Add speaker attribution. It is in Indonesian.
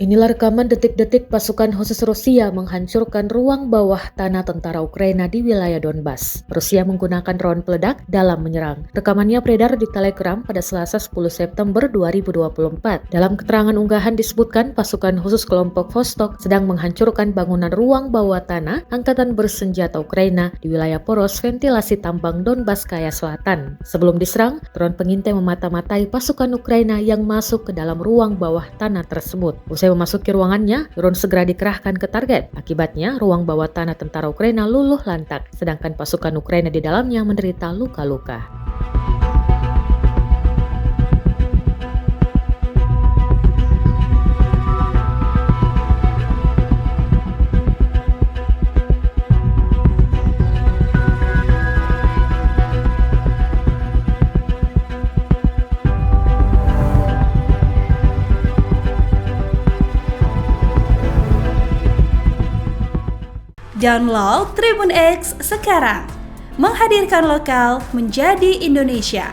Speaker 1: Inilah rekaman detik-detik pasukan khusus Rusia menghancurkan ruang bawah tanah tentara Ukraina di wilayah Donbas. Rusia menggunakan drone peledak dalam menyerang. Rekamannya beredar di Telegram pada Selasa 10 September 2024. Dalam keterangan unggahan disebutkan pasukan khusus kelompok Vostok sedang menghancurkan bangunan ruang bawah tanah angkatan bersenjata Ukraina di wilayah poros ventilasi tambang Donbasskaya Selatan. Sebelum diserang, drone pengintai memata-matai pasukan Ukraina yang masuk ke dalam ruang bawah tanah tersebut. Usai memasuki ruangannya, drone segera dikerahkan ke target. Akibatnya, ruang bawah tanah tentara Ukraina luluh lantak, sedangkan pasukan Ukraina di dalamnya menderita luka-luka.
Speaker 2: Download Tribun X sekarang, menghadirkan lokal menjadi Indonesia.